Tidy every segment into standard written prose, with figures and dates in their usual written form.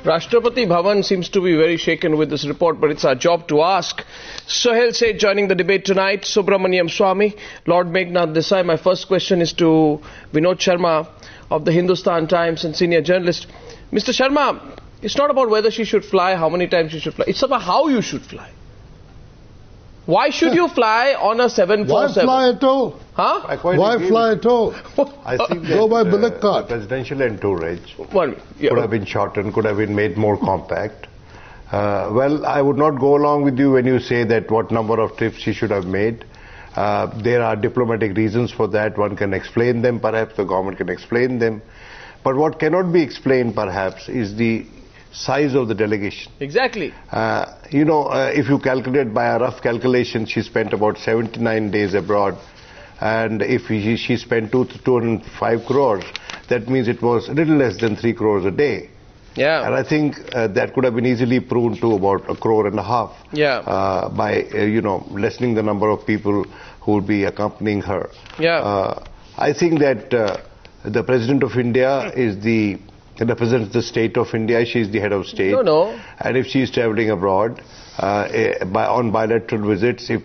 Rashtrapati Bhavan seems to be very shaken with this report, but it's our job to ask. Suhel Seth joining the debate tonight, Subramanian Swamy, Lord Meghnad Desai. My first question is to Vinod Sharma of the Hindustan Times and senior journalist. Mr. Sharma, it's not about whether she should fly, how many times she should fly. It's about how you should fly. Why should you fly on a 747? Why fly at all? Huh? Why fly at all? I think Go by bullet the card. presidential entourage Yeah. could have been shortened, could have been made more compact. Well, I would not go along with you when you say that what number of trips she should have made. There are diplomatic reasons for that. One can explain them, perhaps the government can explain them. But what cannot be explained, perhaps, is the size of the delegation. Exactly. If you calculate by a rough calculation, she spent about 79 days abroad. And if she spent 205 crores, that means it was a little less than 3 crores a day. Yeah. And I think that could have been easily pruned to about 1.5 crores. Yeah. By, lessening the number of people who would be accompanying her. Yeah. I think that the President of India represents the state of India. She is the head of state. No. And if she is traveling abroad on bilateral visits, if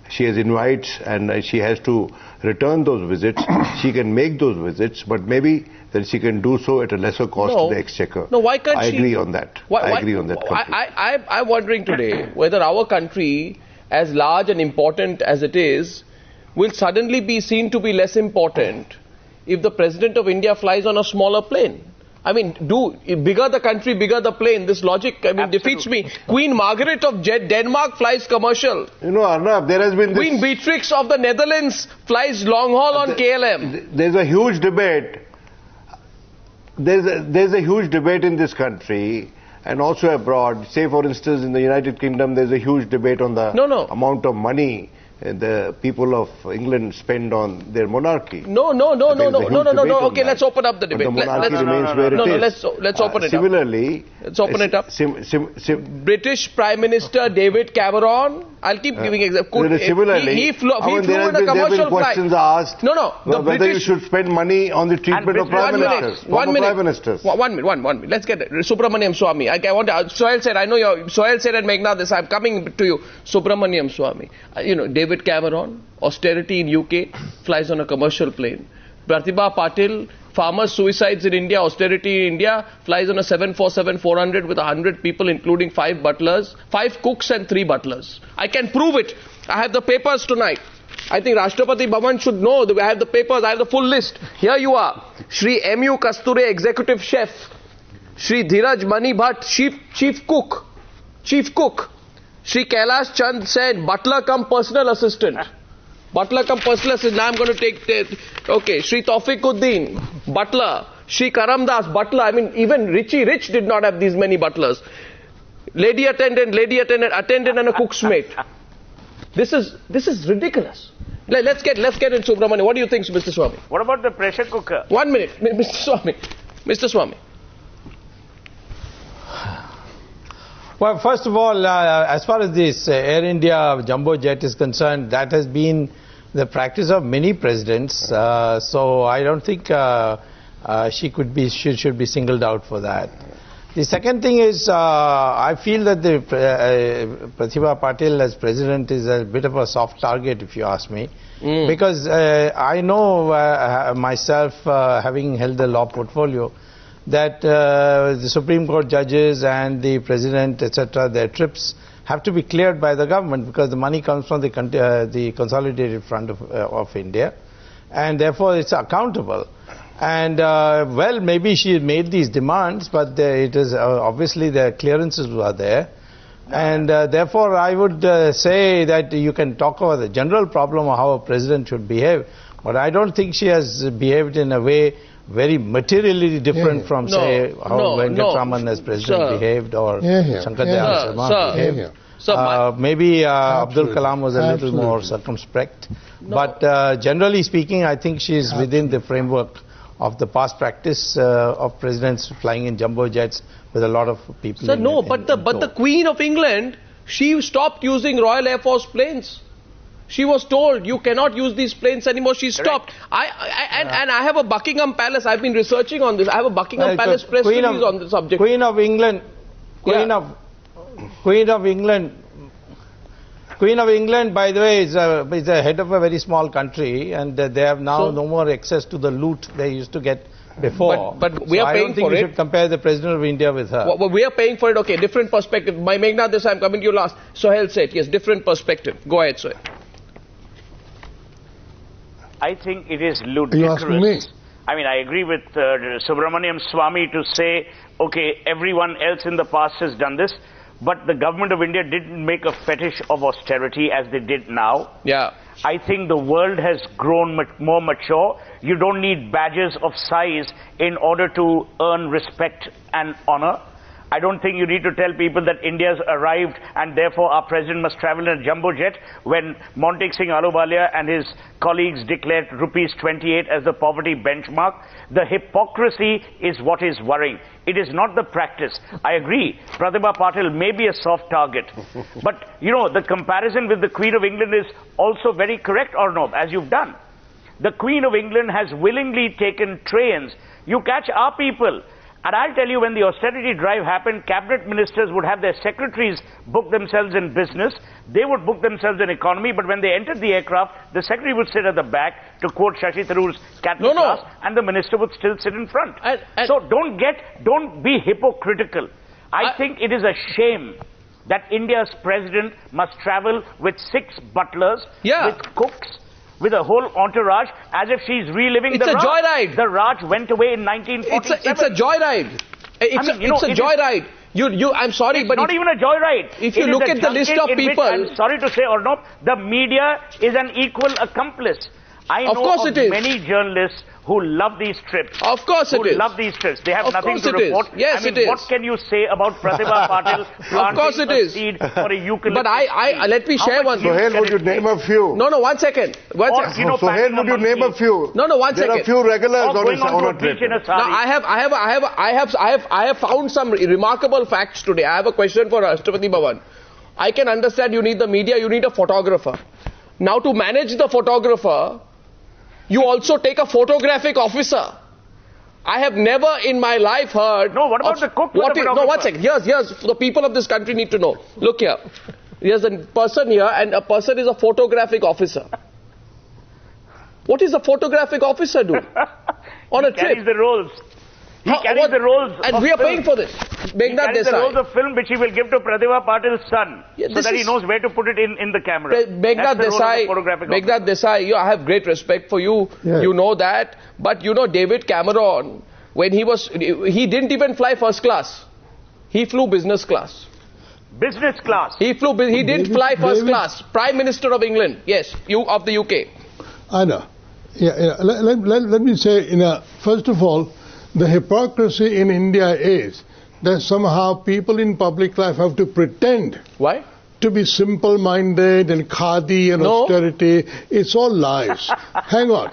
she has invites and she has to return those visits, she can make those visits, but maybe that she can do so at a lesser cost to the exchequer. No, why can't she? I agree on that. I agree on that completely. I'm wondering today whether our country, as large and important as it is, will suddenly be seen to be less important if the President of India flies on a smaller plane. I mean, bigger the country, bigger the plane. This logic, defeats me. Queen Margaret of Denmark flies commercial. Arnab, there has been Queen Beatrix of the Netherlands flies long haul on KLM. There's a huge debate. There's a huge debate in this country and also abroad. Say, for instance, in the United Kingdom, there's a huge debate on the amount of money the people of England spend on their monarchy. No. Okay, let's open up the debate. The monarchy remains where it is. Let's open it up. Similarly, let's open it up. British Prime Minister David Cameron. I'll keep giving examples. Similarly, he flew in a commercial flight. Questions asked. Whether you should spend money on the treatment of prime ministers. One minute. Let's get it. Subramanian Swamy. I want to. Suhel said. I know Suhel said and Meghnad this. I'm coming to you. Subramanian Swamy. David Cameron, austerity in UK, flies on a commercial plane. Pratibha Patil, farmer suicides in India, austerity in India, flies on a 747-400 with 100 people, including 5 butlers, 5 cooks and 3 butlers. I can prove it. I have the papers tonight. I think Rashtrapati Bhavan should know that I have the papers, I have the full list. Here you are. Shri M.U. Kasture, executive chef. Shri Dhiraj Mani Bhatt, chief cook. Shri Kailash Chand said, butler come personal assistant. Butler come personal assistant. Now I'm going to take... Okay, Shri Taufiquddin, butler. Shri Karamdas, butler. I mean, even Richie Rich did not have these many butlers. Lady attendant, attendant and a cook's mate. This is ridiculous. Let's get in Subramanian. What do you think, Mr. Swamy? What about the pressure cooker? 1 minute, Mr. Swamy. Well, first of all, as far as this Air India jumbo jet is concerned, that has been the practice of many presidents. So I don't think she should be singled out for that. The second thing is, I feel that the Pratibha Patil as president is a bit of a soft target, if you ask me, because I know myself, having held the law portfolio, that the Supreme Court judges and the President, etc., their trips have to be cleared by the government because the money comes from the Consolidated Fund of India, and therefore it's accountable. And well, maybe she made these demands, but it is obviously the clearances were there. And therefore I would say that you can talk about the general problem of how a president should behave, but I don't think she has behaved in a way very materially different from, say, how Venkatraman as president behaved, or Shankar Dayal Sharma behaved. Maybe Abdul Kalam was a little more circumspect. But generally speaking, I think she is within the framework of the past practice of presidents flying in jumbo jets with a lot of people. But the Queen of England, she stopped using Royal Air Force planes. She was told, you cannot use these planes anymore. She stopped. And I have a Buckingham Palace. I've been researching on this. I have a Buckingham Palace press release on the subject. Queen of England, by the way, is the head of a very small country, and they have now no more access to the loot they used to get before. But we are paying for it. I don't think we should compare the President of India with her. Well, we are paying for it. Okay, different perspective. My Meghnad, this I'm coming to you last. Suhel Seth, yes, different perspective. Go ahead, Suhel. I think it is ludicrous. You asking me? I mean, I agree with Subramanian Swamy to say, okay, everyone else in the past has done this, but the government of India didn't make a fetish of austerity as they did now. Yeah. I think the world has grown much more mature. You don't need badges of size in order to earn respect and honor. I don't think you need to tell people that India's arrived and therefore our president must travel in a jumbo jet when Montek Singh Ahluwalia and his colleagues declared rupees 28 as the poverty benchmark. The hypocrisy is what is worrying. It is not the practice. I agree, Pratibha Patil may be a soft target. But, you know, the comparison with the Queen of England is also very correct, Arnab, as you've done. The Queen of England has willingly taken trains. You catch our people. And I'll tell you, when the austerity drive happened, cabinet ministers would have their secretaries book themselves in business. They would book themselves in economy. But when they entered the aircraft, the secretary would sit at the back, to quote Shashi Tharoor's cattle class, and the minister would still sit in front. So don't be hypocritical. I think it is a shame that India's president must travel with 6 butlers, with cooks, with a whole entourage, as if she's reliving the Raj. It's a joyride. The Raj went away in 1947. It's a joyride. It's a joyride. I'm sorry, it's but not even a joyride. If you look at the list of people, I'm sorry to say, Arnab, the media is an equal accomplice. I know of many journalists who love these trips. Of course it is. Who love these trips. They have nothing to report. Yes, I mean, it is. what can you say about Pratibha Patil planting a seed for a eucalyptus? But let me share one. Suhel, would you name a few? No, 1 second. Suhel, would you name a few? No, 1 second. There are a few regulars on a trip. Now, I have found some remarkable facts today. I have a question for Rashtrapati Bhavan. I can understand you need the media, you need a photographer. Now, to manage the photographer, you also take a photographic officer. I have never in my life heard... No, what about the cook? No, 1 second. Here's the people of this country need to know. Look here. There's a person here, and a person is a photographic officer. What is a photographic officer do on a trip? He carries the rolls. He carries the roles and we are paying for this. Meghnad Desai. The rolls of film which he will give to Pratibha Patil's son, so that he knows where to put it in the camera. Meghnad Desai, I have great respect for you. Yeah. You know that. But you know, David Cameron, when he didn't even fly first class. He flew business class. Business class? He didn't fly first class. Prime Minister of England. Yes, of the UK. I know. Let me say, first of all, the hypocrisy in India is that somehow people in public life have to pretend. Why? To be simple-minded and khadi and austerity. It's all lies. Hang on.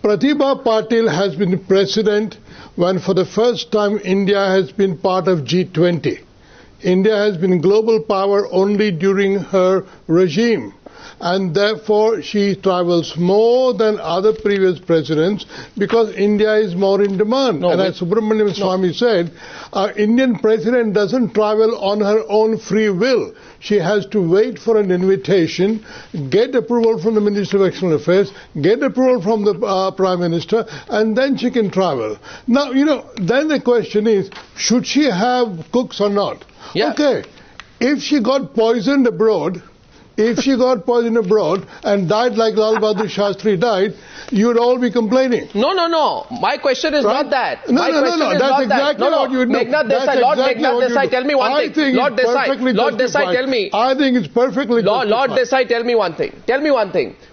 Pratibha Patil has been president when for the first time India has been part of G20. India has been global power only during her regime. And therefore she travels more than other previous presidents because India is more in demand. And as Subramanian Swamy said, our Indian president doesn't travel on her own free will. She has to wait for an invitation, get approval from the Minister of External Affairs, get approval from the Prime Minister, and then she can travel. Now, then the question is, should she have cooks or not? Yeah. Okay, if she got poisoned abroad, and died like Lal Bahadur Shastri died, you'd all be complaining. No. My question is not that. No. That's exactly what you would do. Meghnad Desai, Lord Meghnad Desai, tell me one thing. Lord Desai, tell me. I think it's perfectly justified. Lord Desai, tell me one thing.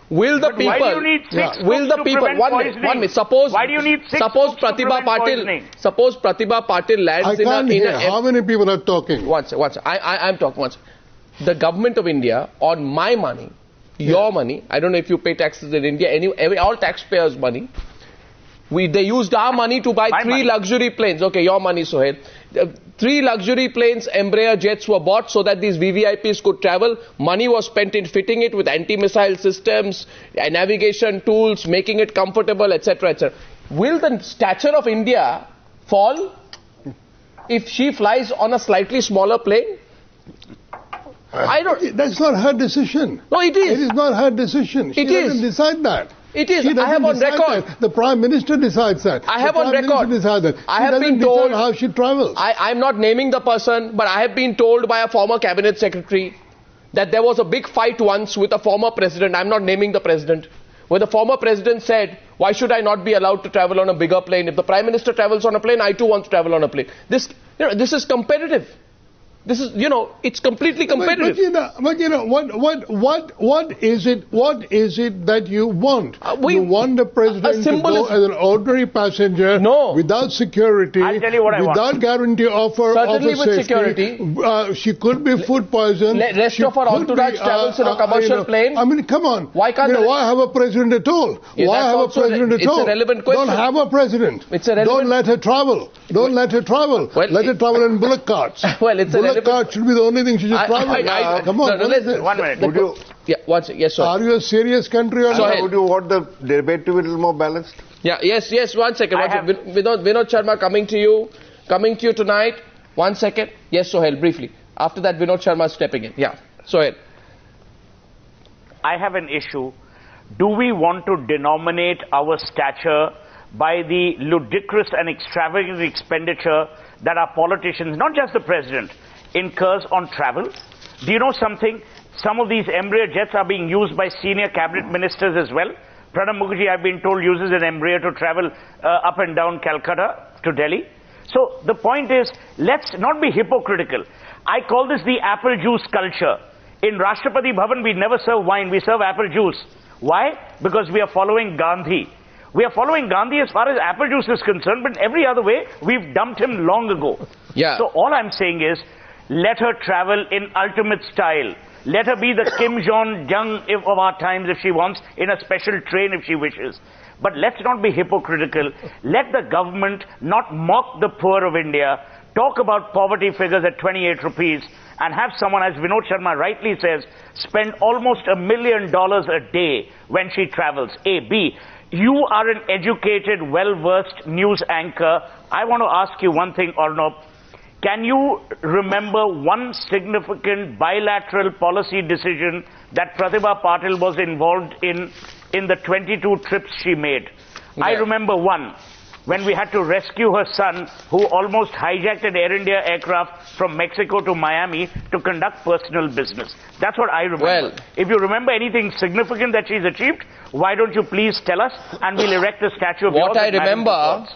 Will the people... Why do you need 6 will the people... One minute. Suppose... Why do you need 6 Pratibha Patil lands I can't hear. How many people are talking? One second. I'm talking once. The government of India, on my money, your money, I don't know if you pay taxes in India, all taxpayers' money, they used our money to buy 3 luxury planes. Okay, your money, Suhel. 3 luxury planes, Embraer jets were bought so that these VVIPs could travel. Money was spent in fitting it with anti-missile systems, navigation tools, making it comfortable, etc., etc. Will the stature of India fall if she flies on a slightly smaller plane? I don't. That's not her decision. No, it is. It is not her decision. She doesn't decide that. It is. She I have on record. That. The Prime Minister decides that. I have on record. I have been told how she travels. I'm not naming the person, but I have been told by a former cabinet secretary that there was a big fight once with a former president. I'm not naming the president. Where the former president said, why should I not be allowed to travel on a bigger plane? If the Prime Minister travels on a plane, I too want to travel on a plane. This is competitive. This is, it's completely competitive. But what is it that you want? You want the president to go as an ordinary passenger, without security, I'll tell you what without guarantee of Certainly with safety. Security. She could be food poisoned. Rest of our entourage travels in a commercial plane. I mean, come on. Why can't why have a president at all? Why have a president at all? It's a relevant question. Don't have a president. Don't let her travel. Don't let her travel. Let her travel in bullock carts. Well, it's bullock cart should be the only thing she should travel. Come on. Listen, 1 minute. Would you? Yeah, yes, sir. Are you a serious country or not? Would you want the debate to be a little more balanced? Yeah, yes, 1 second. Vinod Sharma coming to you tonight. 1 second. Yes, Suhel, briefly. After that, Vinod Sharma stepping in. Yeah, Suhel. I have an issue. Do we want to denominate our stature by the ludicrous and extravagant expenditure that our politicians, not just the president, incurs on travel? Do you know something? Some of these Embraer jets are being used by senior cabinet ministers as well. Pranab Mukherjee, I've been told, uses an Embraer to travel up and down Calcutta to Delhi. So the point is, let's not be hypocritical. I call this the apple juice culture. In Rashtrapati Bhavan, we never serve wine, we serve apple juice. Why? Because we are following Gandhi. We are following Gandhi as far as apple juice is concerned, but every other way, we've dumped him long ago. Yeah. So all I'm saying is, let her travel in ultimate style. Let her be the Kim Jong-un of our times if she wants, in a special train if she wishes. But let's not be hypocritical. Let the government not mock the poor of India, talk about poverty figures at 28 rupees, and have someone, as Vinod Sharma rightly says, spend almost $1 million a day when she travels. A. B. You are an educated, well-versed news anchor. I want to ask you one thing, Arnab. Can you remember one significant bilateral policy decision that Pratibha Patil was involved in the 22 trips she made? Yeah. I remember one, when we had to rescue her son, who almost hijacked an Air India aircraft from Mexico to Miami to conduct personal business. That's what I remember. Well, if you remember anything significant that she's achieved, why don't you please tell us, and we'll erect a statue of yours. What I remember